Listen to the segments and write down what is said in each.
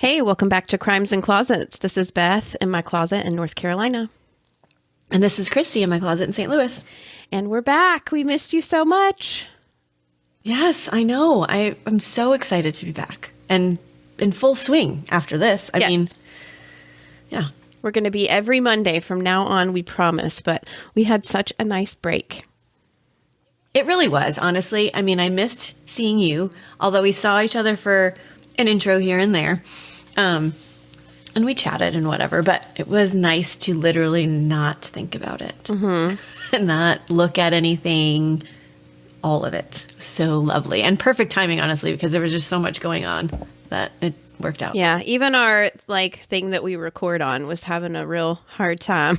Hey, welcome back to Crimes and Closets. This is Beth in my closet in North Carolina. And this is Christy in my closet in St. Louis. And we're back. We missed you so much. Yes, I know. I'm so excited to be back and in full swing after this. I mean, yeah. We're going to be every Monday from now on, we promise. But we had such a nice break. It really was, honestly. I mean, I missed seeing you, although we saw each other for an intro here and there. And we chatted and whatever, but it was nice to literally not think about it and not look at anything, all of it. So lovely and perfect timing, honestly, because there was just so much going on that it worked out. Yeah. Even our thing that we record on was having a real hard time.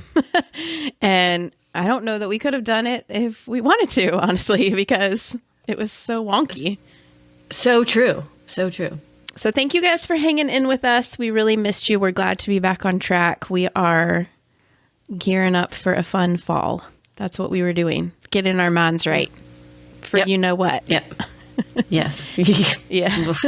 And I don't know that we could have done it if we wanted to, honestly, because it was so wonky. So true. So true. So thank you guys for hanging in with us. We really missed you. We're glad to be back on track. We are gearing up for a fun fall. That's what we were doing. Getting our minds right for you know what. Yep. Yes. Yeah.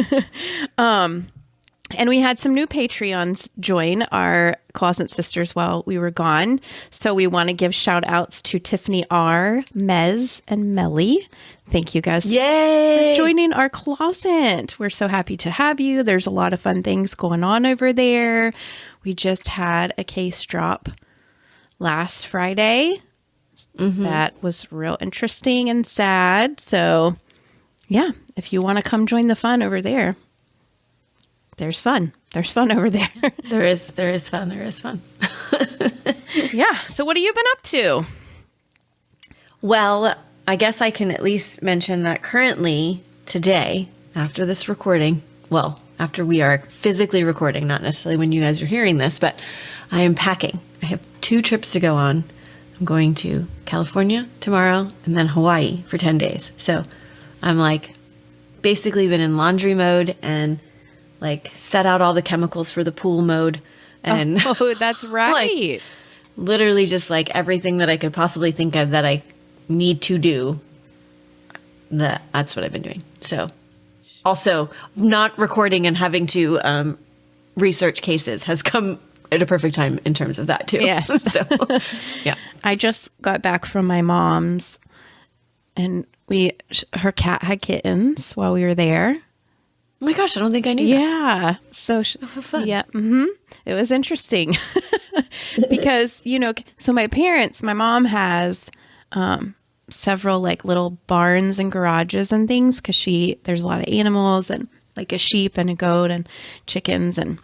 And we had some new Patreons join our Closet Sisters while we were gone. So we want to give shout outs to Tiffany R., Mez, and Melly. Thank you guys for joining our closet. We're so happy to have you. There's a lot of fun things going on over there. We just had a case drop last Friday. That was real interesting and sad. So yeah, if you want to come join the fun over there, there's fun. There's fun over there. There is fun. There is fun. Yeah. So what have you been up to? Well, I guess I can at least mention that currently today, after this recording, well, after we are physically recording, not necessarily when you guys are hearing this, but I am packing. I have 2 trips to go on. I'm going to California tomorrow and then Hawaii for 10 days. So I'm basically been in laundry mode and set out all the chemicals for the pool mode. And that's right. Literally just everything that I could possibly think of that I need to do. That's what I've been doing. So also not recording and having to research cases has come at a perfect time in terms of that too. Yes. So, yeah. I just got back from my mom's and her cat had kittens while we were there. Oh my gosh, I don't think I knew that. Yeah. So, how fun. Yeah. It was interesting because, so my mom has several like little barns and garages and things because there's a lot of animals and like a sheep and a goat and chickens and,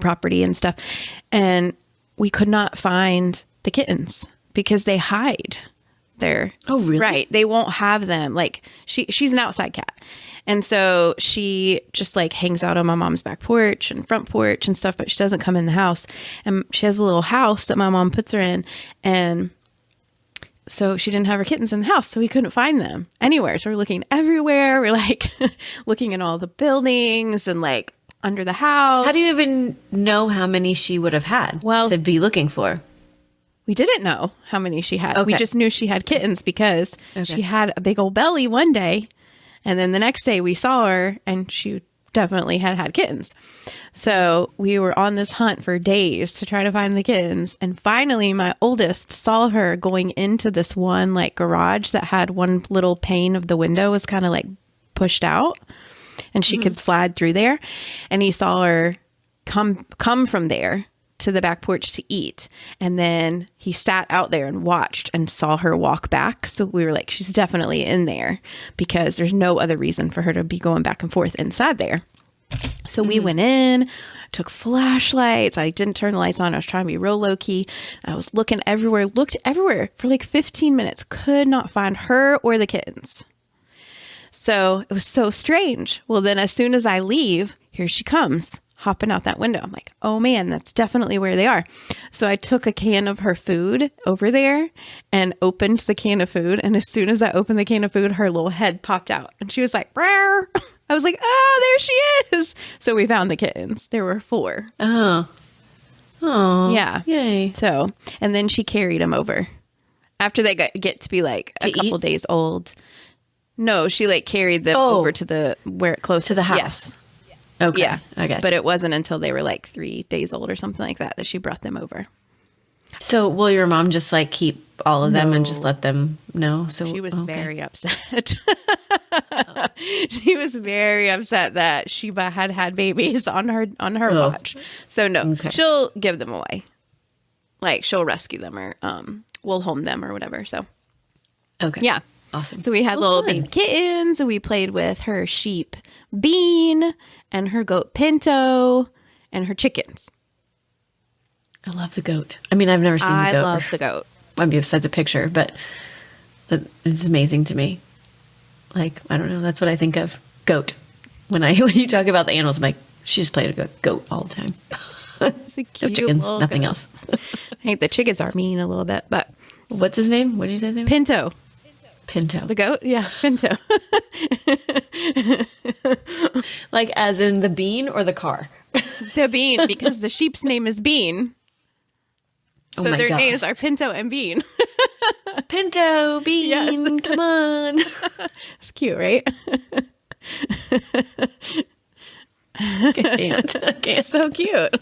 property and stuff. And we could not find the kittens because they hide there. Oh, really? Right. They won't have them. Like she's an outside cat. And so she just like hangs out on my mom's back porch and front porch and stuff, but she doesn't come in the house. And she has a little house that my mom puts her in. And so she didn't have her kittens in the house, so we couldn't find them anywhere. So we're looking everywhere. We're like looking at all the buildings and like under the house. How do you even know how many she would have had to be looking for? We didn't know how many she had. Okay. We just knew she had kittens because she had a big old belly one day. And then the next day we saw her and she definitely had kittens. So we were on this hunt for days to try to find the kittens. And finally, my oldest saw her going into this one like garage that had one little pane of the window was kind of like pushed out and she could slide through there. And he saw her come from there to the back porch to eat. And then he sat out there and watched and saw her walk back. So we were like, she's definitely in there because there's no other reason for her to be going back and forth inside there. So we went in, took flashlights. I didn't turn the lights on. I was trying to be real low key. I was looking everywhere, looked everywhere for like 15 minutes, could not find her or the kittens. So it was so strange. Well, then as soon as I leave, here she comes, hopping out that window. I'm like, oh man, that's definitely where they are. So I took a can of her food over there and opened the can of food. And as soon as I opened the can of food, her little head popped out and she was like, "Rawr." I was like, oh, there she is. So we found the kittens. There were 4. Oh. Oh. Yeah. Yay. So, and then she carried them over after they get to be like a couple days old. No, she like carried them over to close to the house. Yes. Okay. Yeah. Okay. But it wasn't until they were like 3 days old or something like that she brought them over. So will your mom just like keep all of them and just No. let them know? So She was very upset. She was very upset that Sheba had babies on her watch. So no, she'll give them away. Like she'll rescue them or we'll home them or whatever. So okay. Yeah. Awesome. So we had little baby kittens and we played with her sheep Bean and her goat Pinto and her chickens. I love the goat. I mean, I've never seen the goat. I love the goat. I mean, besides a picture, but it's amazing to me. Like, I don't know. That's what I think of goat. When you talk about the animals, I'm like, she just played a goat all the time. It's a cute chickens, little nothing goat. else. I think the chickens are mean a little bit, but what's his name? What did you say his name? Pinto. Pinto. The goat? Yeah, Pinto. Like as in the bean or the car? The Bean, because the sheep's name is Bean. So their names are Pinto and Bean. Pinto, Bean, yes. Come on. It's cute, right? I can't. So cute.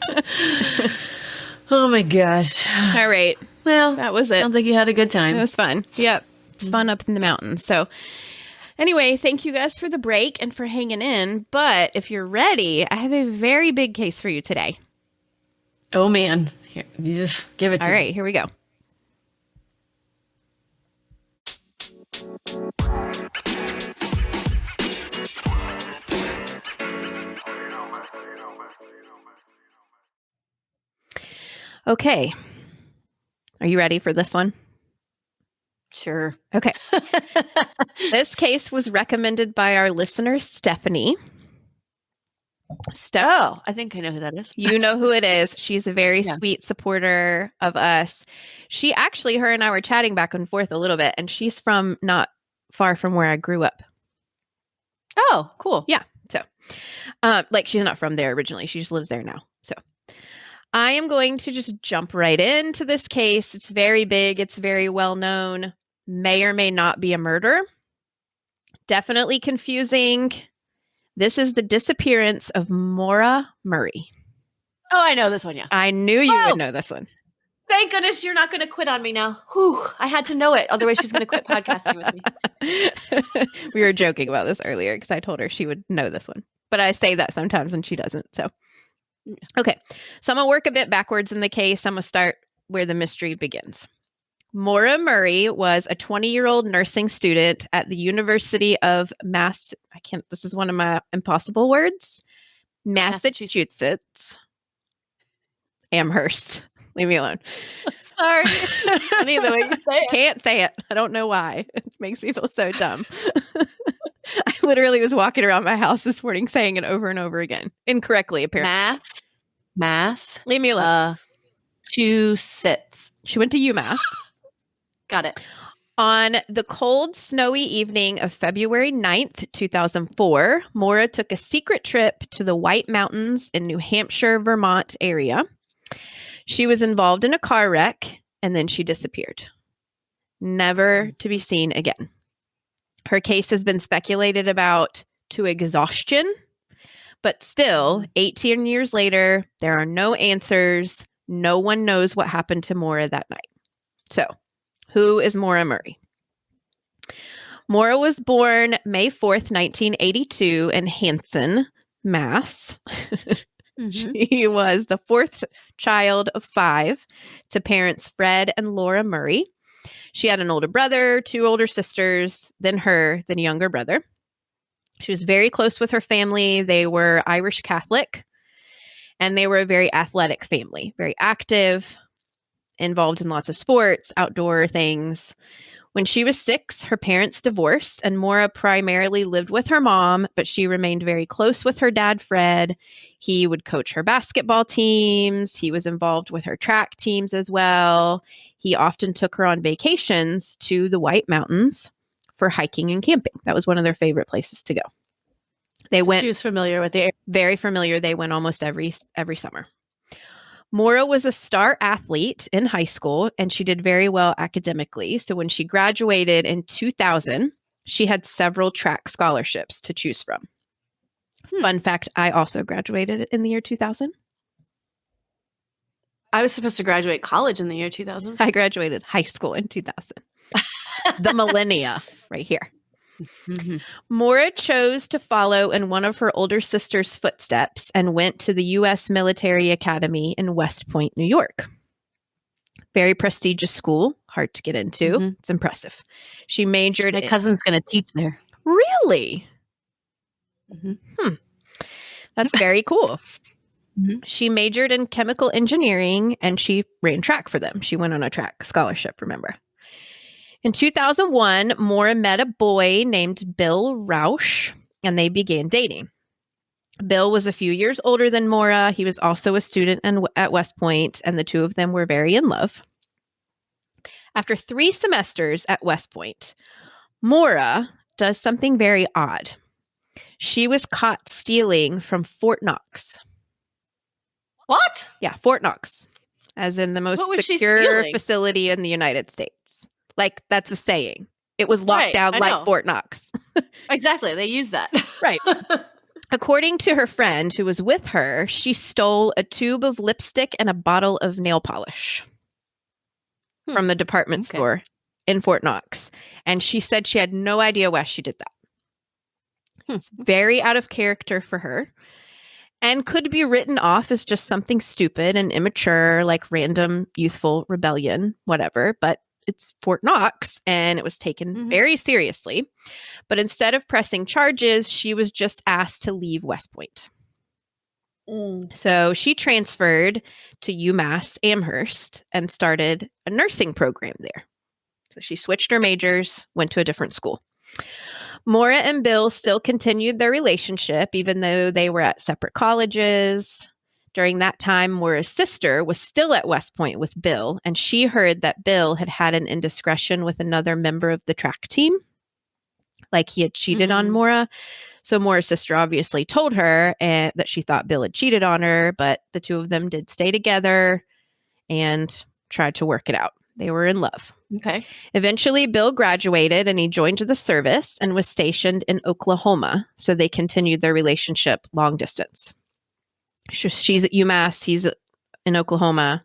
Oh my gosh. All right. Well, that was it. Sounds like you had a good time. It was fun. Yep. It's fun up in the mountains. So anyway, thank you guys for the break and for hanging in. But if you're ready, I have a very big case for you today. Oh man. Here, you just give it to me. All right, here we go. Okay. Are you ready for this one? Sure. Okay. This case was recommended by our listener, Stephanie. Oh, I think I know who that is. You know who it is. She's a very sweet supporter of us. Her and I were chatting back and forth a little bit, and she's from not far from where I grew up. Oh, cool. Yeah. So, she's not from there originally. She just lives there now. So I am going to just jump right into this case. It's very big. It's very well known. May or may not be a murder. Definitely confusing. This is the disappearance of Maura Murray. Oh, I know this one, yeah. I knew you would know this one. Thank goodness you're not going to quit on me now. Whew, I had to know it. Otherwise, she's going to quit podcasting with me. We were joking about this earlier because I told her she would know this one. But I say that sometimes and she doesn't. So, okay. So I'm going to work a bit backwards in the case. I'm going to start where the mystery begins. Maura Murray was a 20-year-old nursing student at the University of this is one of my impossible words. Massachusetts. Amherst. Leave me alone. Sorry. It's funny the way you say it. Can't say it. I don't know why. It makes me feel so dumb. I literally was walking around my house this morning saying it over and over again. Incorrectly, apparently. Mass. Leave me alone. Massachusetts. She went to UMass. Got it. On the cold, snowy evening of February 9th, 2004, Maura took a secret trip to the White Mountains in New Hampshire, Vermont area. She was involved in a car wreck, and then she disappeared. Never to be seen again. Her case has been speculated about to exhaustion, but still, 18 years later, there are no answers. No one knows what happened to Maura that night. So, who is Maura Murray? Maura was born May 4th, 1982 in Hanson, Mass. She was the fourth child of 5 to parents Fred and Laura Murray. She had an older brother, 2 older sisters, then a younger brother. She was very close with her family. They were Irish Catholic, and they were a very athletic family, very active, involved in lots of sports, outdoor things. When she was 6, her parents divorced, and Maura primarily lived with her mom, but she remained very close with her dad, Fred. He would coach her basketball teams. He was involved with her track teams as well. He often took her on vacations to the White Mountains for hiking and camping. That was one of their favorite places to go. She was familiar with the area. Very familiar. They went almost every summer. Maura was a star athlete in high school, and she did very well academically. So when she graduated in 2000, she had several track scholarships to choose from. Fun fact, I also graduated in the year 2000. I was supposed to graduate college in the year 2000. I graduated high school in 2000. The millennia right here. Mm-hmm. Maura chose to follow in one of her older sister's footsteps and went to the U.S. Military Academy in West Point, New York. Very prestigious school, hard to get into. Mm-hmm. It's impressive. She majored. My cousin's going to teach there. Really? Mm-hmm. That's very cool. Mm-hmm. She majored in chemical engineering and she ran track for them. She went on a track scholarship, remember. In 2001, Maura met a boy named Bill Rausch and they began dating. Bill was a few years older than Maura. He was also a student at West Point, and the two of them were very in love. After 3 semesters at West Point, Maura does something very odd. She was caught stealing from Fort Knox. What? Yeah, Fort Knox, as in the most secure facility in the United States. Like, that's a saying. It was locked down like Fort Knox. Exactly. They use that. Right. According to her friend who was with her, she stole a tube of lipstick and a bottle of nail polish from the department store in Fort Knox. And she said she had no idea why she did that. It's very out of character for her and could be written off as just something stupid and immature, like random youthful rebellion, whatever. But it's Fort Knox and it was taken very seriously. But instead of pressing charges, she was just asked to leave West Point. So she transferred to UMass Amherst and started a nursing program there. So she switched her majors, went to a different school. Maura and Bill still continued their relationship, even though they were at separate colleges. During that time, Maura's sister was still at West Point with Bill, and she heard that Bill had had an indiscretion with another member of the track team, like he had cheated on Maura. So Maura's sister obviously told her that she thought Bill had cheated on her, but the two of them did stay together and tried to work it out. They were in love. Okay. Eventually, Bill graduated and he joined the service and was stationed in Oklahoma. So they continued their relationship long distance. She's at UMass, he's in Oklahoma,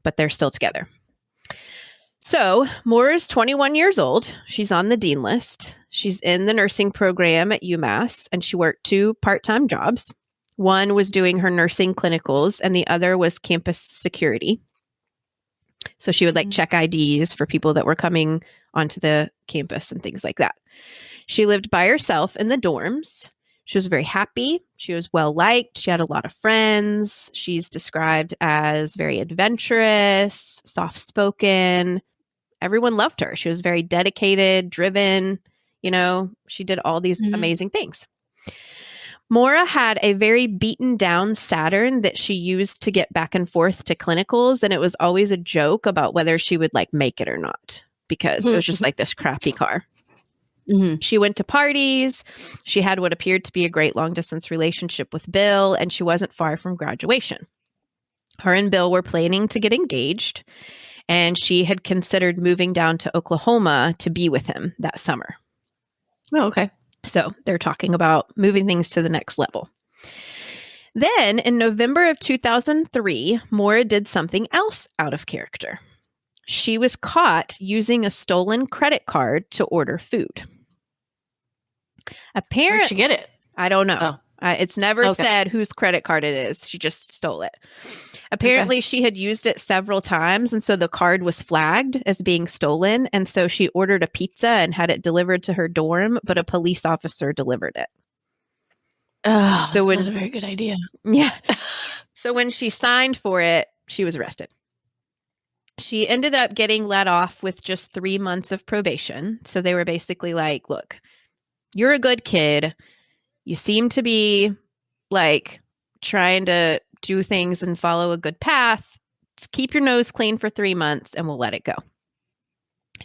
but they're still together. So Maura's 21 years old. She's on the dean list. She's in the nursing program at UMass, and she worked 2 part-time jobs. One was doing her nursing clinicals, and the other was campus security. So she would check IDs for people that were coming onto the campus and things like that. She lived by herself in the dorms. She was very happy. She was well-liked. She had a lot of friends. She's described as very adventurous, soft-spoken. Everyone loved her. She was very dedicated, driven. You know, she did all these amazing things. Maura had a very beaten down Saturn that she used to get back and forth to clinicals. And it was always a joke about whether she would make it or not, because it was just this crappy car. She went to parties. She had what appeared to be a great long distance relationship with Bill, and she wasn't far from graduation. Her and Bill were planning to get engaged, and she had considered moving down to Oklahoma to be with him that summer. Oh, okay. So they're talking about moving things to the next level. Then in November of 2003, Maura did something else out of character. She was caught using a stolen credit card to order food. Apparently, where'd she get it? I don't know. It's never said whose credit card it is. She just stole it. Apparently, she had used it several times, and so the card was flagged as being stolen, and so she ordered a pizza and had it delivered to her dorm, but a police officer delivered it. Oh, so that's not a very good idea. Yeah. So when she signed for it, she was arrested. She ended up getting let off with just 3 months of probation. So they were basically like, look, you're a good kid. You seem to be trying to do things and follow a good path. Just keep your nose clean for 3 months and we'll let it go.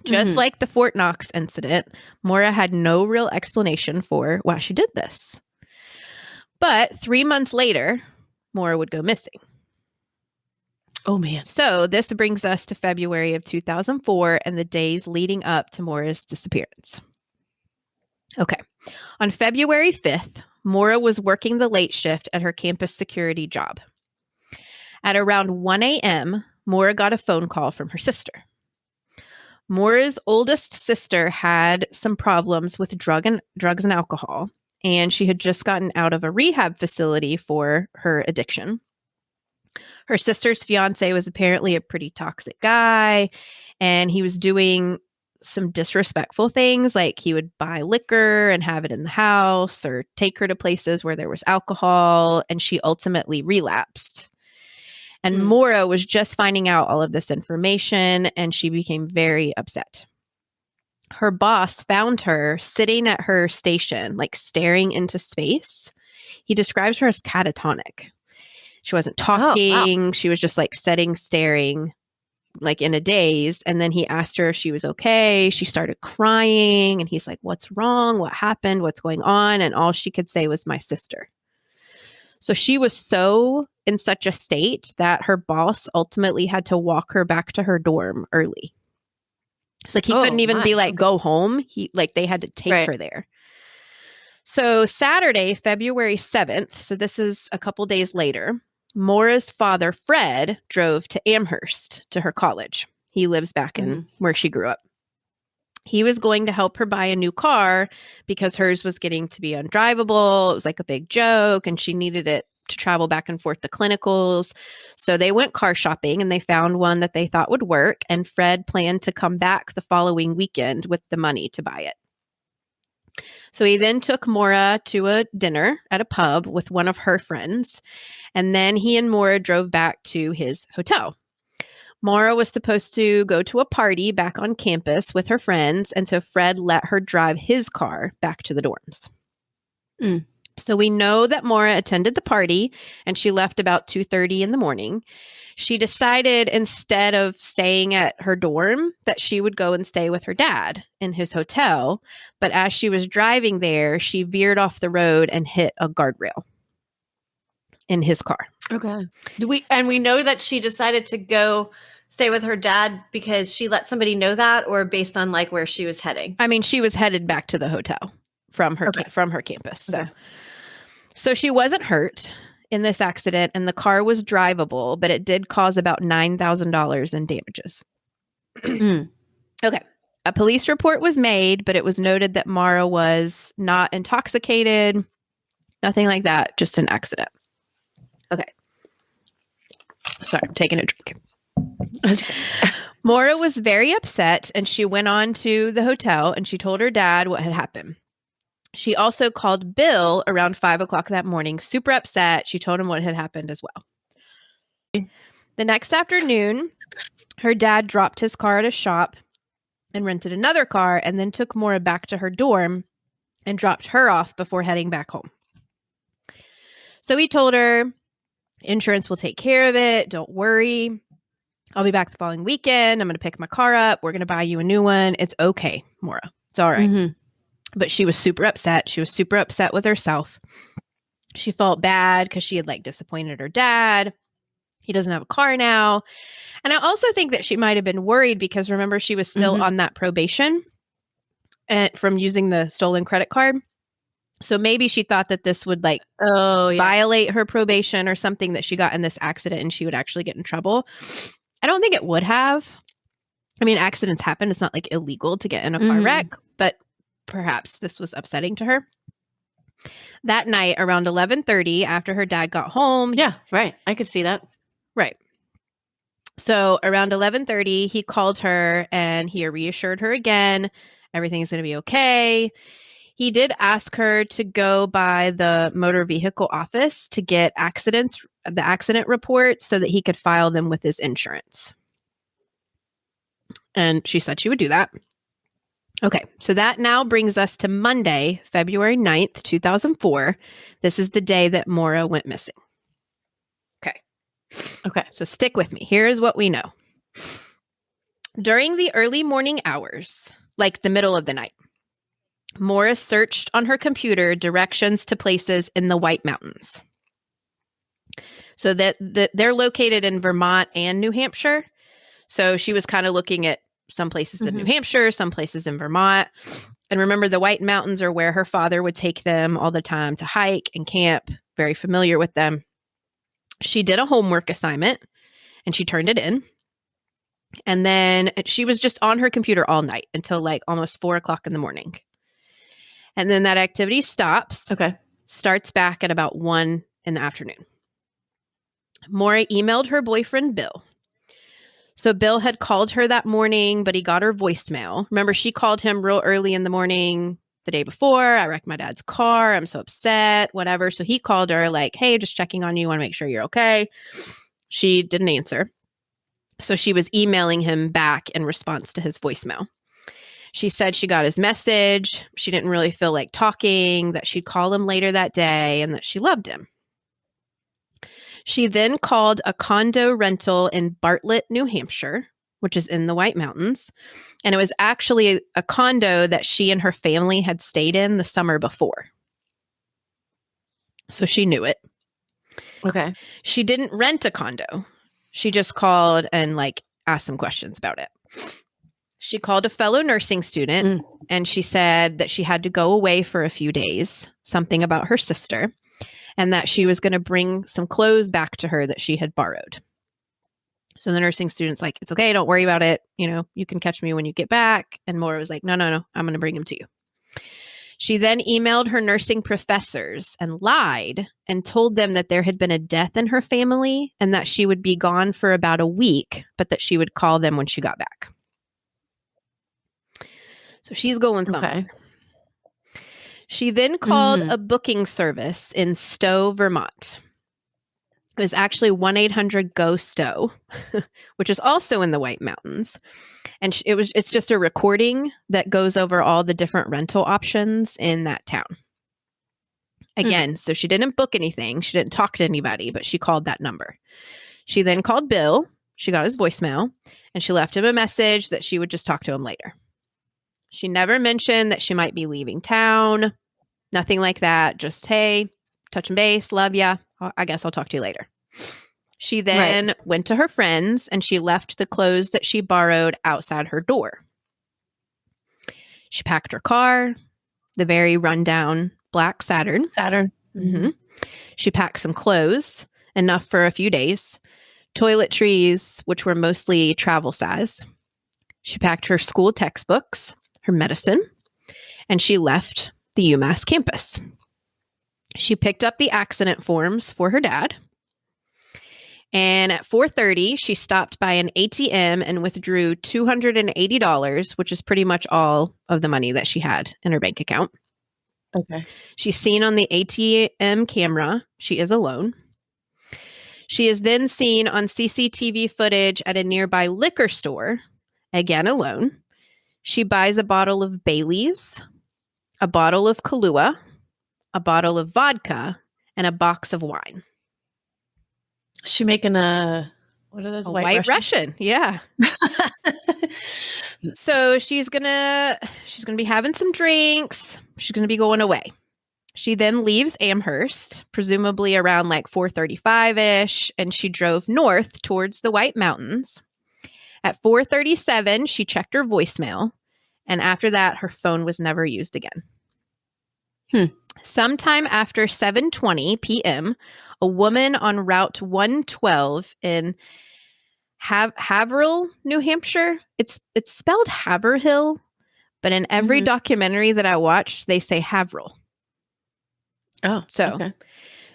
Just like the Fort Knox incident, Maura had no real explanation for why she did this. But 3 months later, Maura would go missing. Oh, man. So this brings us to February of 2004 and the days leading up to Maura's disappearance. Okay. On February 5th, Maura was working the late shift at her campus security job. At around 1 a.m., Maura got a phone call from her sister. Maura's oldest sister had some problems with drugs and alcohol, and she had just gotten out of a rehab facility for her addiction. Her sister's fiance was apparently a pretty toxic guy, and he was doing some disrespectful things, like he would buy liquor and have it in the house or take her to places where there was alcohol, and she ultimately relapsed. And Maura was just finding out all of this information, and she became very upset. Her boss found her sitting at her station, like staring into space. He describes her as catatonic. She wasn't talking. Oh, wow. She was just like sitting, staring, like in a daze. And then he asked her if she was okay. She started crying, and he's like, "What's wrong? What happened? What's going on?" And all she could say was, "My sister." So she was in such a state that her boss ultimately had to walk her back to her dorm early. So like he couldn't even be like, "Go home." They had to take her there. So Saturday, February 7th, so this is a couple days later, Maura's father, Fred, drove to Amherst to her college. He lives back in where she grew up. He was going to help her buy a new car because hers was getting to be undrivable. It was like a big joke, and she needed it to travel back and forth to clinicals. So they went car shopping, and they found one that they thought would work. And Fred planned to come back the following weekend with the money to buy it. So he then took Maura to a dinner at a pub with one of her friends. And then he and Maura drove back to his hotel. Maura was supposed to go to a party back on campus with her friends, and so Fred let her drive his car back to the dorms. So we know that Maura attended the party, and she left about 2:30 in the morning. She decided, instead of staying at her dorm, that she would go and stay with her dad in his hotel. But as she was driving there, she veered off the road and hit a guardrail in his car. Okay. We know that she decided to go stay with her dad because she let somebody know that, or based on like where she was heading? I mean, she was headed back to the hotel from her campus. So she wasn't hurt in this accident, and the car was drivable, but it did cause about $9,000 in damages. Okay. A police report was made, but it was noted that Maura was not intoxicated, nothing like that, just an accident. Okay. Sorry, I'm taking a drink. Maura was very upset, and she went on to the hotel, and she told her dad what had happened. She also called Bill around 5 o'clock that morning, super upset. She told him what had happened as well. The next afternoon, her dad dropped his car at a shop and rented another car, and then took Maura back to her dorm and dropped her off before heading back home. So he told her, "Insurance will take care of it. Don't worry. I'll be back the following weekend. I'm going to pick my car up. We're going to buy you a new one. It's okay, Maura. It's all right." But she was super upset. She was super upset with herself. She felt bad because she had like disappointed her dad. He doesn't have a car now. And I also think that she might have been worried because, remember, she was still on that probation from using the stolen credit card. So maybe she thought that this would like violate her probation or something, that she got in this accident and she would actually get in trouble. I don't think it would have. I mean, accidents happen. It's not like illegal to get in a car wreck, but perhaps this was upsetting to her. That night around 11:30, after her dad got home. Yeah, right. I could see that. Right. So around 11:30, he called her and he reassured her again, everything's going to be okay. He did ask her to go by the motor vehicle office to get the accident reports so that he could file them with his insurance. And she said she would do that. Okay, so that now brings us to Monday, February 9th, 2004. This is the day that Maura went missing. Okay, so stick with me. Here's what we know. During the early morning hours, like the middle of the night, Maura searched on her computer directions to places in the White Mountains. So that they're located in Vermont and New Hampshire. So she was kind of looking at some places in New Hampshire, some places in Vermont. And remember, the White Mountains are where her father would take them all the time to hike and camp, very familiar with them. She did a homework assignment and she turned it in. And then she was just on her computer all night until like almost 4:00 in the morning. And then that activity stops. Okay. Starts back at about 1 in the afternoon. Maura emailed her boyfriend, Bill. So Bill had called her that morning, but he got her voicemail. Remember, she called him real early in the morning the day before. I wrecked my dad's car. I'm so upset, whatever. So he called her like, hey, just checking on you. Want to make sure you're okay. She didn't answer. So she was emailing him back in response to his voicemail. She said she got his message. She didn't really feel like talking, that she'd call him later that day, and that she loved him. She then called a condo rental in Bartlett, New Hampshire, which is in the White Mountains. And it was actually a condo that she and her family had stayed in the summer before. So she knew it. Okay. She didn't rent a condo. She just called and like asked some questions about it. She called a fellow nursing student and she said that she had to go away for a few days, something about her sister, and that she was going to bring some clothes back to her that she had borrowed. So the nursing student's like, it's okay, don't worry about it. You know, you can catch me when you get back. And Maura was like, no, I'm going to bring him to you. She then emailed her nursing professors and lied and told them that there had been a death in her family and that she would be gone for about a week, but that she would call them when she got back. So she's going somewhere. Okay. She then called a booking service in Stowe, Vermont. It was actually 1-800-GO-STOW, which is also in the White Mountains. And it's just a recording that goes over all the different rental options in that town. Again, so she didn't book anything. She didn't talk to anybody, but she called that number. She then called Bill. She got his voicemail, and she left him a message that she would just talk to him later. She never mentioned that she might be leaving town. Nothing like that. Just, hey, touching base, love ya. I guess I'll talk to you later. She then went to her friends and she left the clothes that she borrowed outside her door. She packed her car, the very rundown black Saturn. Mm-hmm. She packed some clothes, enough for a few days, toiletries, which were mostly travel size. She packed her school textbooks, her medicine, and she left the UMass campus. She picked up the accident forms for her dad. And at 4:30, she stopped by an ATM and withdrew $280, which is pretty much all of the money that she had in her bank account. Okay. She's seen on the ATM camera. She is alone. She is then seen on CCTV footage at a nearby liquor store, again alone. She buys a bottle of Bailey's, a bottle of Kahlua, a bottle of vodka, and a box of wine. Is she making what are those? A white Russian? Yeah. So she's gonna be having some drinks. She's gonna be going away. She then leaves Amherst, presumably around like 4:35-ish, and she drove north towards the White Mountains. At 4:37, she checked her voicemail, and after that, her phone was never used again. Sometime after 7:20 p.m., a woman on Route 112 in Haverhill, New Hampshire. It's spelled Haverhill, but in every documentary that I watched, they say Haverhill. Oh, okay.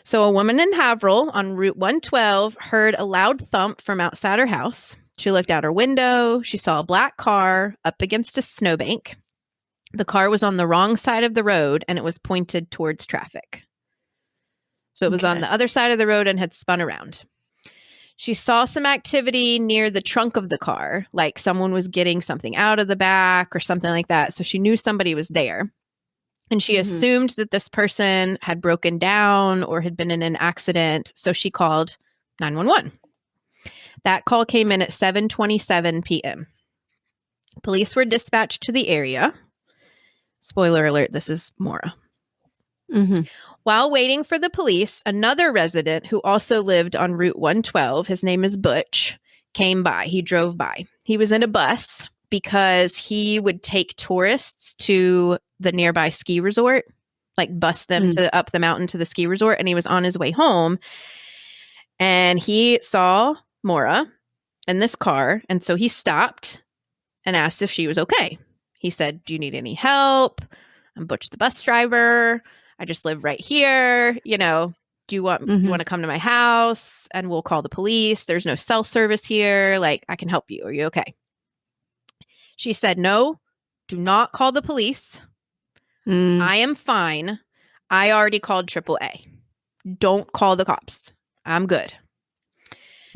So a woman in Haverhill on Route 112 heard a loud thump from outside her house. She looked out her window. She saw a black car up against a snowbank. The car was on the wrong side of the road and it was pointed towards traffic. So it was on the other side of the road and had spun around. She saw some activity near the trunk of the car, like someone was getting something out of the back or something like that. So she knew somebody was there. And she assumed that this person had broken down or had been in an accident. So she called 911. That call came in at 7:27 p.m. Police were dispatched to the area. Spoiler alert, this is Maura. While waiting for the police, another resident who also lived on Route 112, his name is Butch, came by. He drove by. He was in a bus because he would take tourists to the nearby ski resort, like bus them to up the mountain to the ski resort. And he was on his way home and he saw Maura in this car. And so he stopped and asked if she was okay. He said, "Do you need any help? I'm Butch, the bus driver. I just live right here. You know, do you want to come to my house and we'll call the police? There's no cell service here. Like, I can help you. Are you okay?" She said, "No, do not call the police. I am fine. I already called AAA. Don't call the cops. I'm good."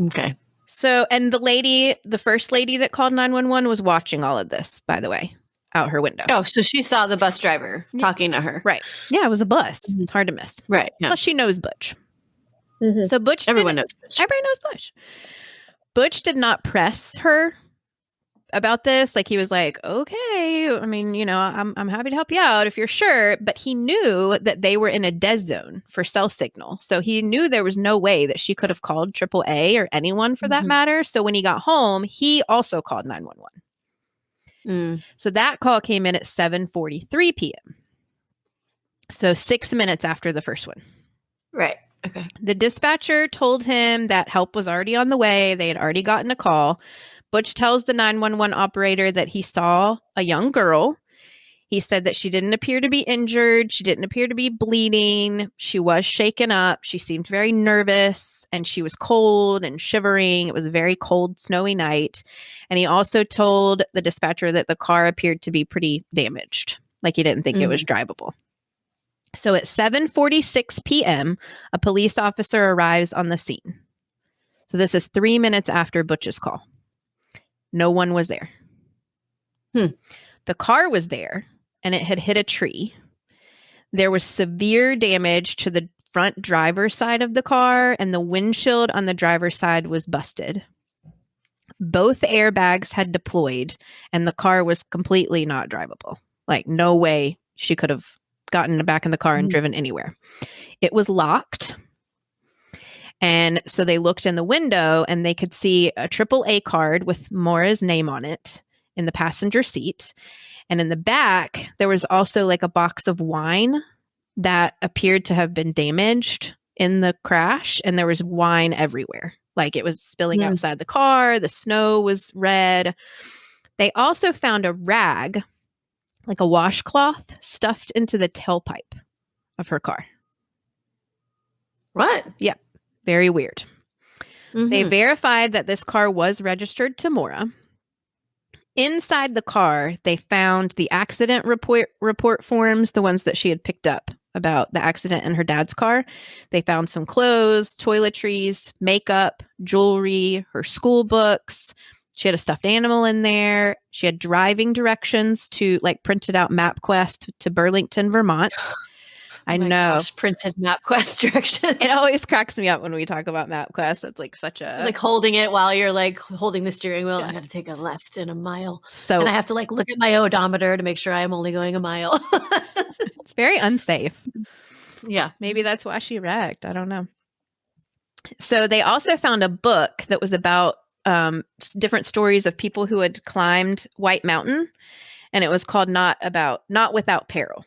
Okay. So, and the first lady that called 911 was watching all of this, by the way, out her window. Oh, so she saw the bus driver talking to her. Right. Yeah, it was a bus. It's hard to miss. Right. Yeah. Plus, she knows Butch. So Butch. Everyone knows Butch. Everybody knows Butch. Butch did not press her about this. Like, he was like, "Okay, I mean, you know, I'm happy to help you out if you're sure." But he knew that they were in a dead zone for cell signal. So he knew there was no way that she could have called AAA or anyone for that matter. So when he got home, he also called 911. So that call came in at 7:43 p.m. So 6 minutes after the first one. Right. Okay. The dispatcher told him that help was already on the way. They had already gotten a call. Butch tells the 911 operator that he saw a young girl. He said that she didn't appear to be injured. She didn't appear to be bleeding. She was shaken up. She seemed very nervous and she was cold and shivering. It was a very cold, snowy night. And he also told the dispatcher that the car appeared to be pretty damaged. Like, he didn't think it was drivable. So at 7:46 p.m., a police officer arrives on the scene. So this is 3 minutes after Butch's call. No one was there. The car was there, and it had hit a tree. There was severe damage to the front driver's side of the car, and the windshield on the driver's side was busted. Both airbags had deployed, and the car was completely not drivable. Like, no way she could have gotten back in the car and driven anywhere. It was locked. And so they looked in the window and they could see a AAA card with Maura's name on it in the passenger seat. And in the back, there was also like a box of wine that appeared to have been damaged in the crash. And there was wine everywhere. Like, it was spilling outside the car. The snow was red. They also found a rag, like a washcloth, stuffed into the tailpipe of her car. What? Yeah. Very weird. They verified that this car was registered to Maura. Inside the car, they found the accident report forms, the ones that she had picked up about the accident in her dad's car. They found some clothes, toiletries, makeup, jewelry, her school books. She had a stuffed animal in there. She had driving directions to, like, printed out MapQuest to Burlington, Vermont. I know. Gosh, printed MapQuest directions. It always cracks me up when we talk about MapQuest. It's like such a... Like holding it while you're like holding the steering wheel. I got to take a left in a mile. So, and I have to like look at my odometer to make sure I'm only going a mile. It's very unsafe. Yeah. Maybe that's why she wrecked. I don't know. So they also found a book that was about different stories of people who had climbed White Mountain. And it was called Not Without Peril.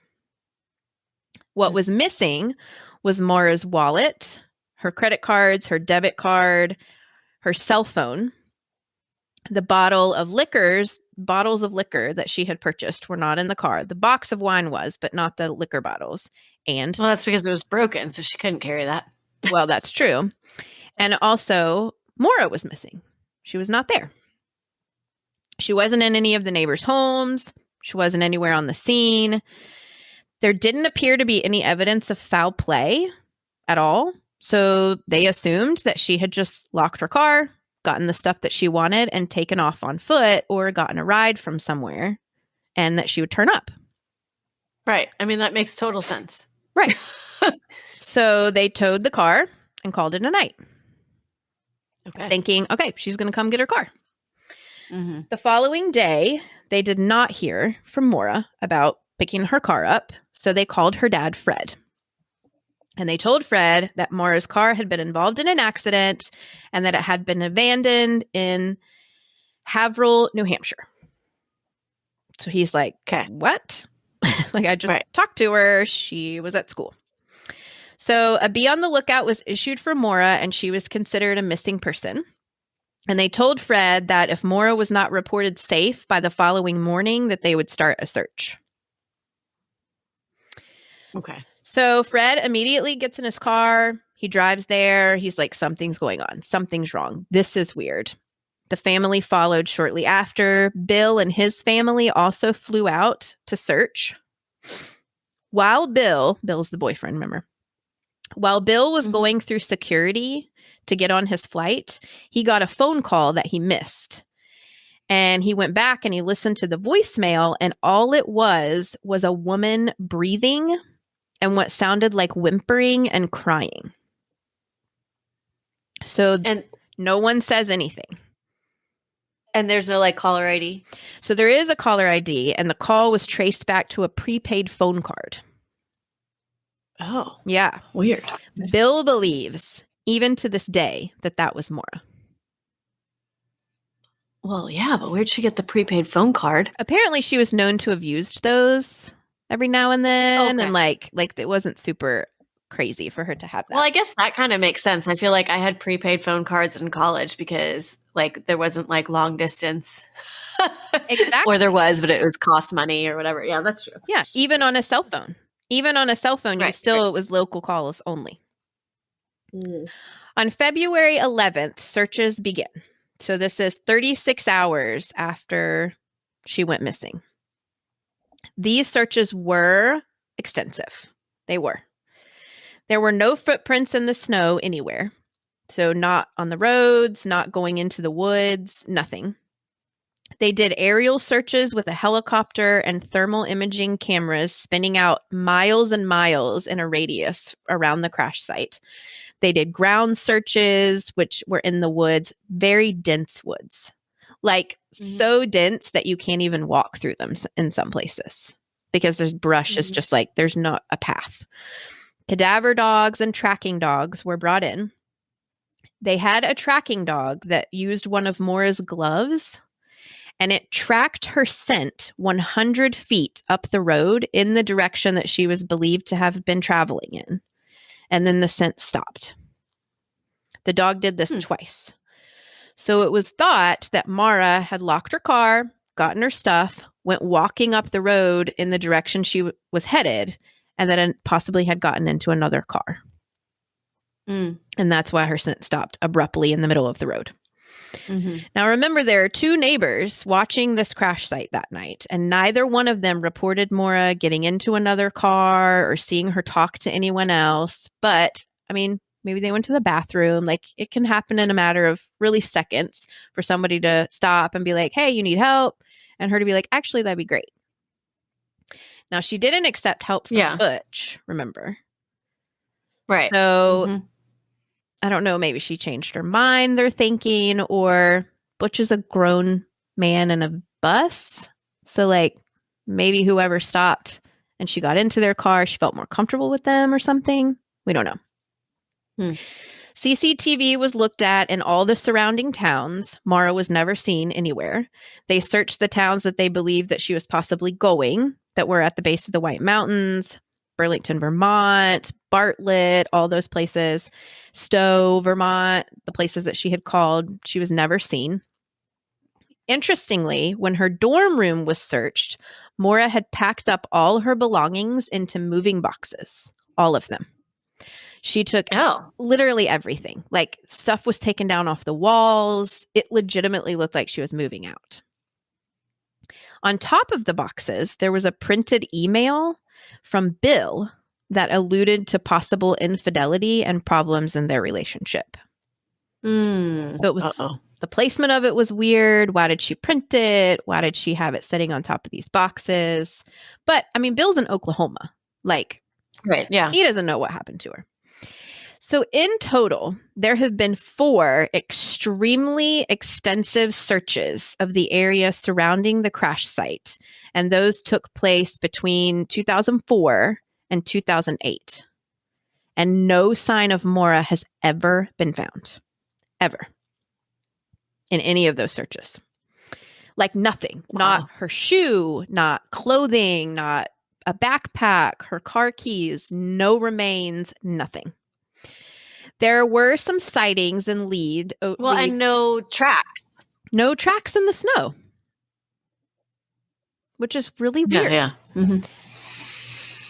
What was missing was Maura's wallet, her credit cards, her debit card, her cell phone. The bottles of liquor that she had purchased were not in the car. The box of wine was, but not the liquor bottles. And well, that's because it was broken, so she couldn't carry that. Well, that's true. And also, Maura was missing. She was not there. She wasn't in any of the neighbors' homes. She wasn't anywhere on the scene. There didn't appear to be any evidence of foul play at all. So they assumed that she had just locked her car, gotten the stuff that she wanted, and taken off on foot or gotten a ride from somewhere, and that she would turn up. Right. I mean, that makes total sense. Right. So they towed the car and called it a night. Okay. Thinking, okay, she's going to come get her car. The following day, they did not hear from Maura about picking her car up, so they called her dad, Fred. And they told Fred that Maura's car had been involved in an accident and that it had been abandoned in Haverhill, New Hampshire. So he's like, Okay. what? Like, I just Right. talked to her. She was at school. So a be on the lookout was issued for Maura, and she was considered a missing person. And they told Fred that if Maura was not reported safe by the following morning, that they would start a search. Okay. So Fred immediately gets in his car. He drives there. He's like, something's going on. Something's wrong. This is weird. The family followed shortly after. Bill and his family also flew out to search. While Bill's the boyfriend, remember? While Bill was going through security to get on his flight, he got a phone call that he missed. And he went back and he listened to the voicemail, and all it was a woman breathing and what sounded like whimpering and crying. So And no one says anything. And there's no like caller ID? So there is a caller ID, and the call was traced back to a prepaid phone card. Oh. Yeah. Weird. Bill believes, even to this day, that was Maura. Well, yeah, but where'd she get the prepaid phone card? Apparently she was known to have used those every now and then. Okay. And like it wasn't super crazy for her to have that. Well, I guess that kind of makes sense. I feel like I had prepaid phone cards in college because like there wasn't like long distance. Exactly. Or there was, but it was cost money or whatever. Yeah, that's true. Yeah. Even on a cell phone. Right, It was local calls only. On February 11th, searches begin. So this is 36 hours after she went missing. These searches were extensive. They were. There were no footprints in the snow anywhere. So not on the roads, not going into the woods, nothing. They did aerial searches with a helicopter and thermal imaging cameras spinning out miles and miles in a radius around the crash site. They did ground searches, which were in the woods, very dense woods, like so dense that you can't even walk through them in some places because there's brush. It's just like there's not a path. Cadaver dogs and tracking dogs were brought in. They had a tracking dog that used one of Maura's gloves, and it tracked her scent 100 feet up the road in the direction that she was believed to have been traveling in. And then the scent stopped. The dog did this twice. So it was thought that Maura had locked her car, gotten her stuff, went walking up the road in the direction she was headed, and then possibly had gotten into another car. And that's why her scent stopped abruptly in the middle of the road. Now, remember, there are two neighbors watching this crash site that night, and neither one of them reported Maura getting into another car or seeing her talk to anyone else. But, I mean, maybe they went to the bathroom. Like, it can happen in a matter of really seconds for somebody to stop and be like, hey, you need help? And her to be like, actually, that'd be great. Now, she didn't accept help from Butch, remember? Right. So I don't know, maybe she changed her mind, they're thinking, or Butch is a grown man in a bus. So like maybe whoever stopped and she got into their car, she felt more comfortable with them or something. We don't know. CCTV was looked at in all the surrounding towns. Maura was never seen anywhere. They searched the towns that they believed that she was possibly going, that were at the base of the White Mountains, Burlington, Vermont, Bartlett, all those places, Stowe, Vermont, the places that she had called. She was never seen. Interestingly, when her dorm room was searched, Maura had packed up all her belongings into moving boxes, all of them. She took literally everything. Like stuff was taken down off the walls. It legitimately looked like she was moving out. On top of the boxes, there was a printed email from Bill that alluded to possible infidelity and problems in their relationship. So it was the placement of it was weird. Why did she print it? Why did she have it sitting on top of these boxes? But I mean, Bill's in Oklahoma. Like, he doesn't know what happened to her. So in total, there have been 4 extremely extensive searches of the area surrounding the crash site, and those took place between 2004 and 2008. And no sign of Maura has ever been found, ever, in any of those searches. Like nothing, Wow. not her shoe, not clothing, not a backpack, her car keys, no remains, nothing. There were some sightings and And no tracks. No tracks in the snow, which is really weird. Yeah. Mm-hmm.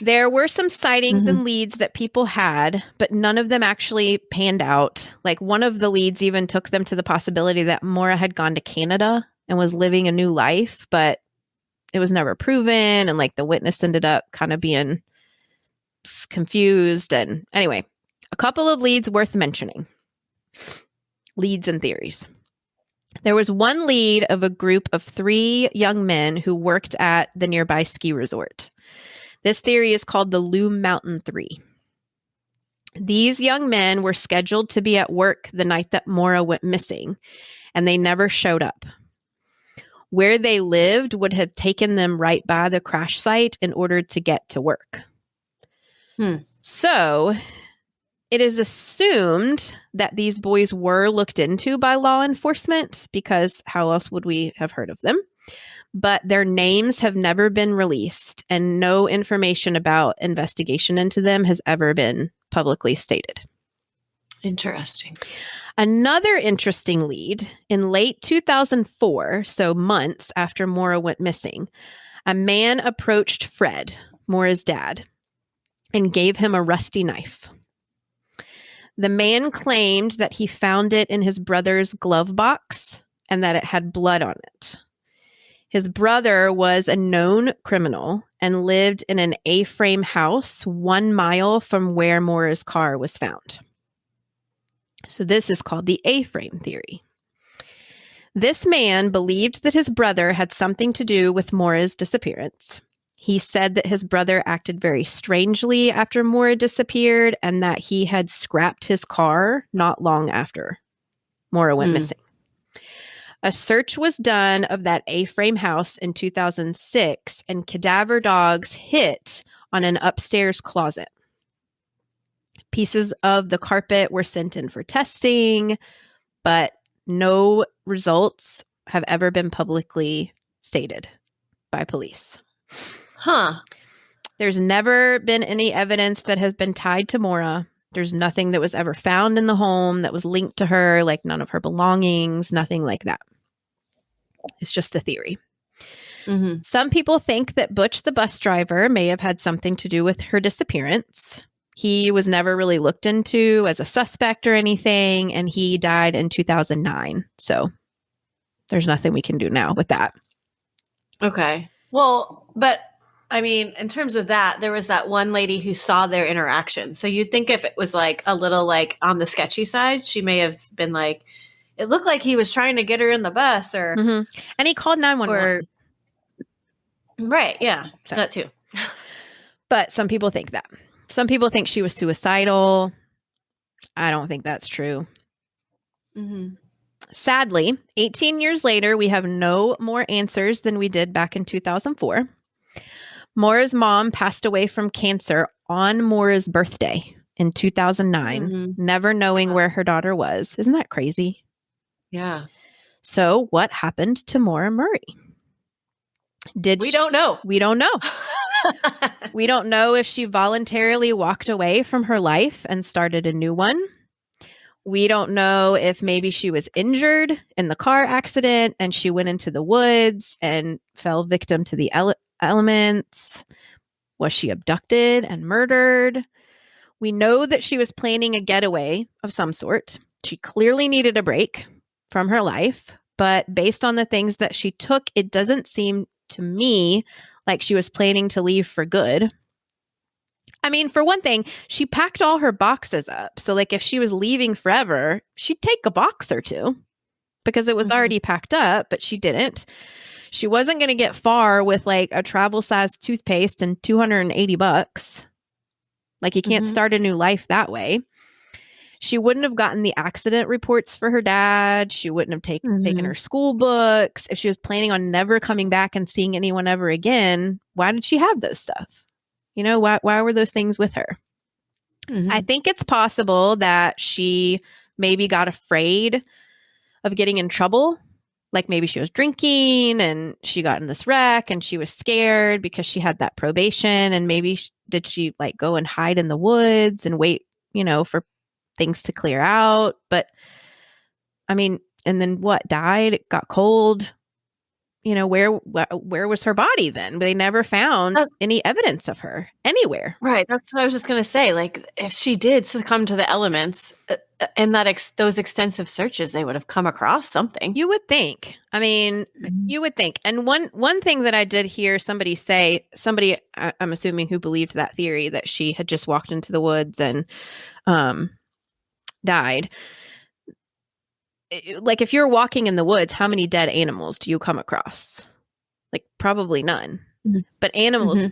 There were some sightings and leads that people had, but none of them actually panned out. Like one of the leads even took them to the possibility that Maura had gone to Canada and was living a new life, but it was never proven. And like the witness ended up kind of being confused. And anyway, a couple of leads worth mentioning. Leads and theories. There was one lead of a group of 3 young men who worked at the nearby ski resort. This theory is called the Loom Mountain 3. These young men were scheduled to be at work the night that Maura went missing, and they never showed up. Where they lived would have taken them right by the crash site in order to get to work. So it is assumed that these boys were looked into by law enforcement, because how else would we have heard of them? But their names have never been released, and no information about investigation into them has ever been publicly stated. Interesting. Another interesting lead, in late 2004, so months after Maura went missing, a man approached Fred, Maura's dad, and gave him a rusty knife. The man claimed that he found it in his brother's glove box and that it had blood on it. His brother was a known criminal and lived in an A-frame house 1 mile from where Maura's car was found. So this is called the A-frame theory. This man believed that his brother had something to do with Maura's disappearance. He said that his brother acted very strangely after Maura disappeared and that he had scrapped his car not long after Maura went missing. A search was done of that A-frame house in 2006, and cadaver dogs hit on an upstairs closet. Pieces of the carpet were sent in for testing, but no results have ever been publicly stated by police. There's never been any evidence that has been tied to Maura. There's nothing that was ever found in the home that was linked to her, like none of her belongings, nothing like that. It's just a theory. Some people think that Butch, the bus driver, may have had something to do with her disappearance. He was never really looked into as a suspect or anything, and he died in 2009. So there's nothing we can do now with that. Okay. Well, but I mean, in terms of that, there was that one lady who saw their interaction. So you'd think if it was like a little like on the sketchy side, she may have been like, it looked like he was trying to get her in the bus or... And he called 911. Right, yeah, so that too. But some people think that. Some people think she was suicidal. I don't think that's true. Sadly, 18 years later, we have no more answers than we did back in 2004. Maura's mom passed away from cancer on Maura's birthday in 2009, never knowing where her daughter was. Isn't that crazy? Yeah. So what happened to Maura Murray? We don't know. We don't know. We don't know if she voluntarily walked away from her life and started a new one. We don't know if maybe she was injured in the car accident and she went into the woods and fell victim to the elements. Was she abducted and murdered? We know that she was planning a getaway of some sort. She clearly needed a break from her life, but based on the things that she took, it doesn't seem to me like she was planning to leave for good. I mean, for one thing, she packed all her boxes up. So like if she was leaving forever, she'd take a box or two because it was already packed up, but she didn't. She wasn't going to get far with like a travel size toothpaste and $280. Like you can't start a new life that way. She wouldn't have gotten the accident reports for her dad. She wouldn't have taken her school books. If she was planning on never coming back and seeing anyone ever again, why did she have those stuff? You know, why were those things with her? I think it's possible that she maybe got afraid of getting in trouble Like maybe she was drinking and she got in this wreck and she was scared because she had that probation. And maybe did she like go and hide in the woods and wait, for things to clear out? But I mean, and then what? Died? It got cold. Where was her body then? They never found any evidence of her anywhere. Right. That's what I was just going to say. Like, if she did succumb to the elements and those extensive searches, they would have come across something. You would think. I mean, you would think. And one thing that I did hear somebody say, I'm assuming who believed that theory that she had just walked into the woods and died. Like if you're walking in the woods, how many dead animals do you come across? Like probably none. Mm-hmm. But animals,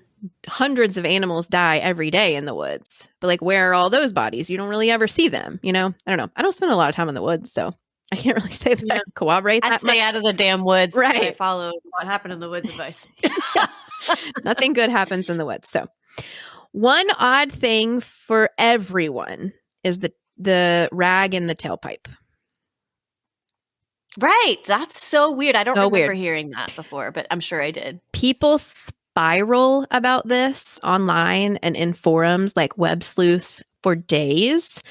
hundreds of animals die every day in the woods. But like, where are all those bodies? You don't really ever see them, I don't know. I don't spend a lot of time in the woods, so I can't really say that I corroborate that. I'd stay out of the damn woods. Right. I follow what happened in the woods advice. Nothing good happens in the woods. So one odd thing for everyone is the rag in the tailpipe. Right. That's so weird. I don't remember hearing that before, but I'm sure I did. People spiral about this online and in forums like Web Sleuths for days.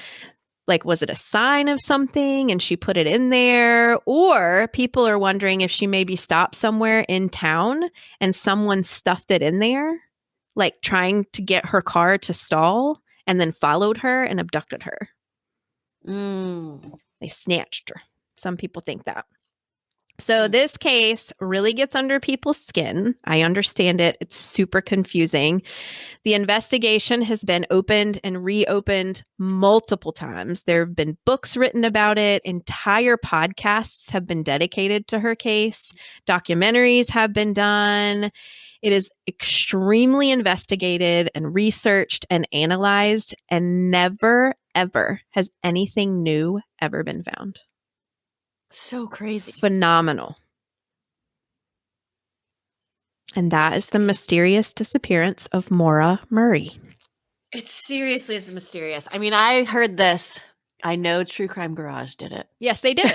Like, was it a sign of something and she put it in there? Or people are wondering if she maybe stopped somewhere in town and someone stuffed it in there, like trying to get her car to stall and then followed her and abducted her. They snatched her. Some people think that. So this case really gets under people's skin. I understand it. It's super confusing. The investigation has been opened and reopened multiple times. There have been books written about it. Entire podcasts have been dedicated to her case. Documentaries have been done. It is extremely investigated and researched and analyzed, and never, ever has anything new ever been found. So crazy. Phenomenal. And that is the mysterious disappearance of Maura Murray. It seriously is mysterious. I mean, I heard this. I know True Crime Garage did it. Yes, they did.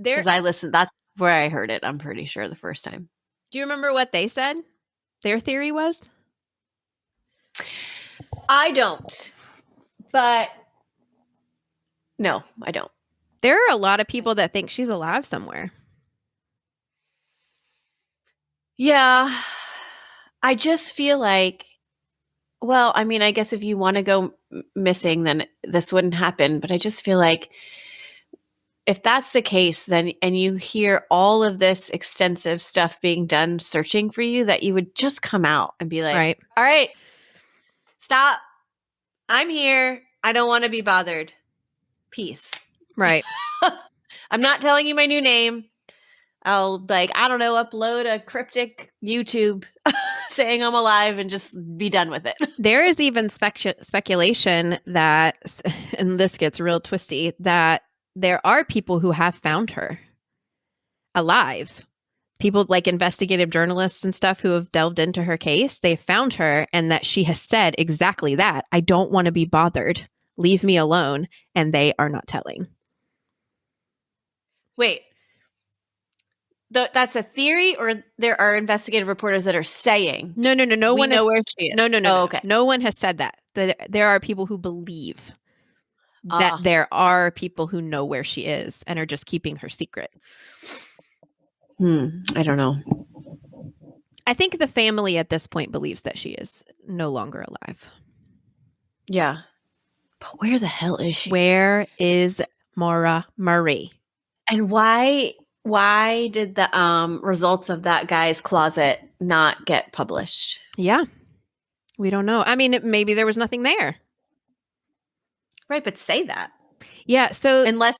Because I listened. That's where I heard it, I'm pretty sure, the first time. Do you remember what they said their theory was? I don't. But no, I don't. There are a lot of people that think she's alive somewhere. Yeah. I just feel like, well, I mean, I guess if you want to go missing, then this wouldn't happen. But I just feel like if that's the case, then, and you hear all of this extensive stuff being done searching for you, that you would just come out and be like, right. All right, stop. I'm here. I don't want to be bothered. Peace. Right. I'm not telling you my new name. I'll upload a cryptic YouTube saying I'm alive and just be done with it. There is even speculation that, and this gets real twisty, that there are people who have found her alive. People like investigative journalists and stuff who have delved into her case. They found her, and that she has said exactly that. I don't want to be bothered. Leave me alone. And they are not telling. Wait, that's a theory, or there are investigative reporters that are saying? No one know where she is. No. Okay. No one has said that. There are people who believe that there are people who know where she is and are just keeping her secret. I don't know. I think the family at this point believes that she is no longer alive. Yeah. But where the hell is she? Where is Maura Murray? And why did the results of that guy's closet not get published? Yeah. We don't know. I mean, maybe there was nothing there. Right, but say that. Yeah, so unless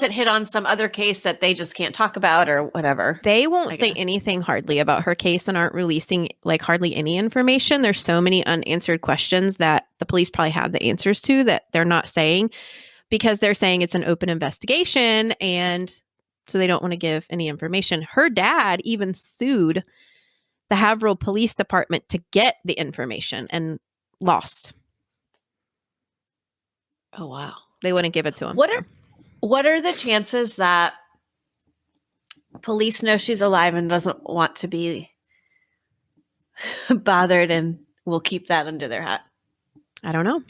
it hit on some other case that they just can't talk about or whatever. They won't say anything hardly about her case and aren't releasing like hardly any information. There's so many unanswered questions that the police probably have the answers to that they're not saying, because they're saying it's an open investigation, and so they don't want to give any information. Her dad even sued the Haverhill Police Department to get the information and lost. Oh, wow. They wouldn't give it to him. What are the chances that police know she's alive and doesn't want to be bothered and will keep that under their hat? I don't know.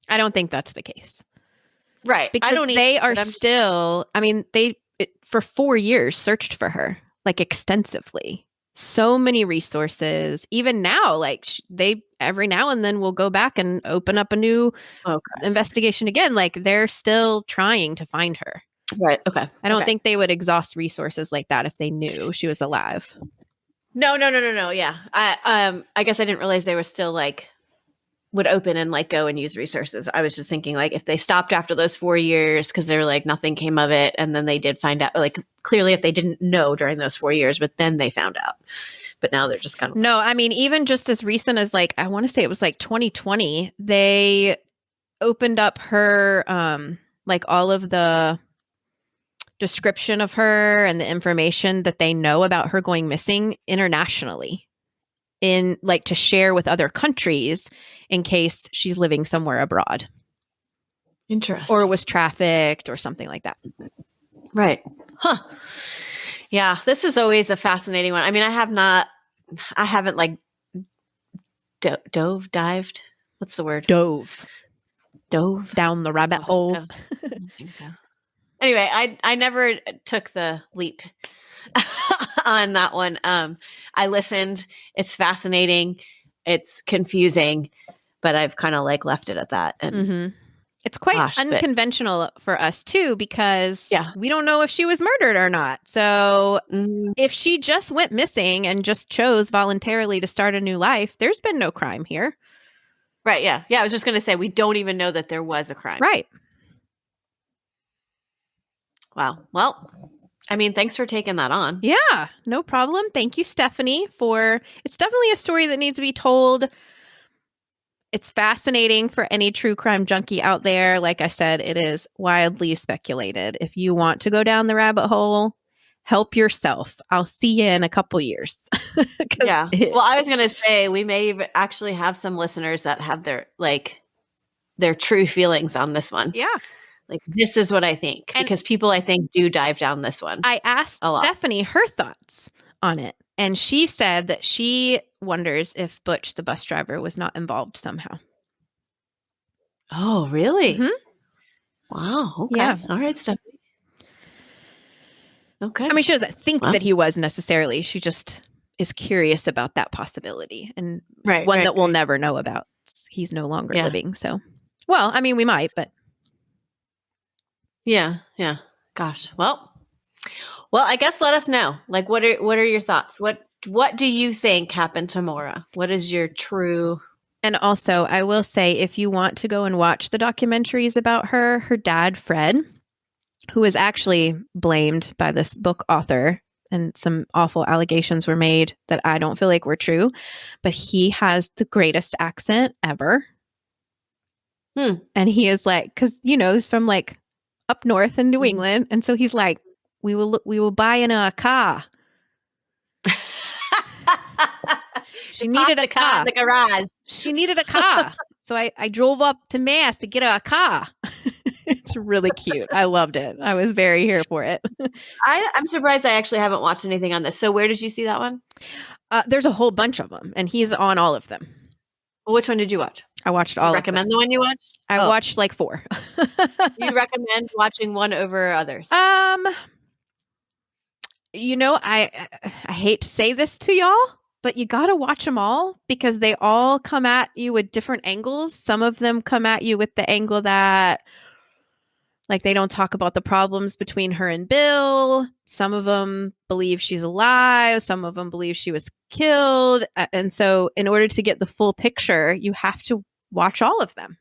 I don't think that's the case. Right. Because I don't they either, are still, I mean, for 4 years searched for her, like extensively. So many resources. Even now, like they every now and then will go back and open up a new investigation again. Like they're still trying to find her. Right. Okay. I don't think they would exhaust resources like that if they knew she was alive. No. Yeah. I guess I didn't realize they were still like would open and like go and use resources. I was just thinking like if they stopped after those 4 years because they were like nothing came of it, and then they did find out, like clearly if they didn't know during those 4 years, but then they found out. But now they're just kind of no. I mean, even just as recent as like I want to say it was like 2020, they opened up her like all of the description of her and the information that they know about her going missing internationally, in like to share with other countries in case she's living somewhere abroad. Interesting. Or was trafficked or something like that. Right. Huh. Yeah, this is always a fascinating one. I mean, I haven't like dived. What's the word? Dove Down the rabbit hole. I don't think so. Anyway, I never took the leap on that one. I listened. It's fascinating. It's confusing, but I've kind of like left it at that. And it's quite unconventional for us too, because we don't know if she was murdered or not. So if she just went missing and just chose voluntarily to start a new life, there's been no crime here. Right. Yeah. Yeah. I was just going to say, we don't even know that there was a crime. Right. Wow. Well, I mean, thanks for taking that on. Yeah, no problem. Thank you, Stephanie, it's definitely a story that needs to be told. It's fascinating for any true crime junkie out there. Like I said, it is wildly speculated. If you want to go down the rabbit hole, help yourself. I'll see you in a couple years. Yeah. Well, I was going to say, we may actually have some listeners that have their true feelings on this one. Yeah. Like, this is what I think. And because people, I think, do dive down this one. I asked Stephanie her thoughts on it. And she said that she wonders if Butch, the bus driver, was not involved somehow. Oh, really? Wow. Okay. Yeah. All right, Stephanie. Okay. I mean, she doesn't think that he was necessarily. She just is curious about that possibility. And one that we'll never know about. He's no longer living. So, well, I mean, we might, but. Yeah. Yeah. Gosh. Well, I guess let us know. Like, what are your thoughts? What do you think happened to Maura? What is your true? And also, I will say, if you want to go and watch the documentaries about her dad, Fred, who was actually blamed by this book author, and some awful allegations were made that I don't feel like were true, but he has the greatest accent ever. And he is like, because, he's from like up north in New England. And so he's like, we will buy in a car. She needed a car in the garage. She needed a car. So I drove up to Mass to get her a car. It's really cute. I loved it. I was very here for it. I'm surprised I actually haven't watched anything on this. So where did you see that one? There's a whole bunch of them, and he's on all of them. Well, which one did you watch? I watched all of them. Recommend the one you watched? I watched like 4. You recommend watching one over others? I hate to say this to y'all, but you got to watch them all because they all come at you with different angles. Some of them come at you with the angle that, like, they don't talk about the problems between her and Bill. Some of them believe she's alive. Some of them believe she was killed. And so in order to get the full picture, you have to watch all of them,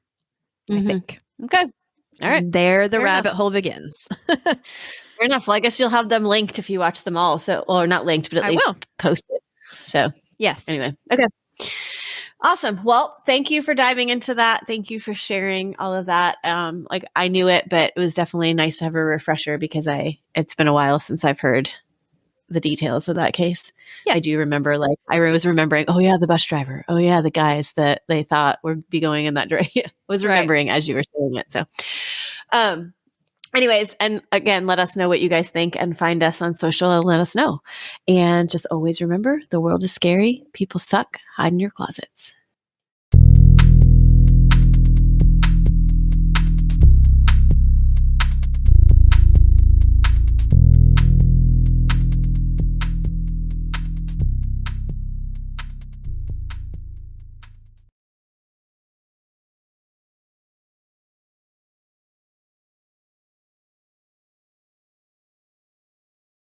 I think. Okay. All right. And there the rabbit hole begins. Fair enough. Well, I guess you'll have them linked if you watch them all. So, or not linked, but at least posted. So, yes. Anyway. Okay. Awesome. Well, thank you for diving into that. Thank you for sharing all of that. Like, I knew it, but it was definitely nice to have a refresher because it's been a while since I've heard the details of that case. Yeah. I do remember, like, I was remembering, oh yeah, the bus driver. Oh yeah, the guys that they thought would be going in that direction. I was remembering as you were saying it. So, Anyways, and again, let us know what you guys think and find us on social and let us know. And just always remember, the world is scary. People suck. Hide in your closets.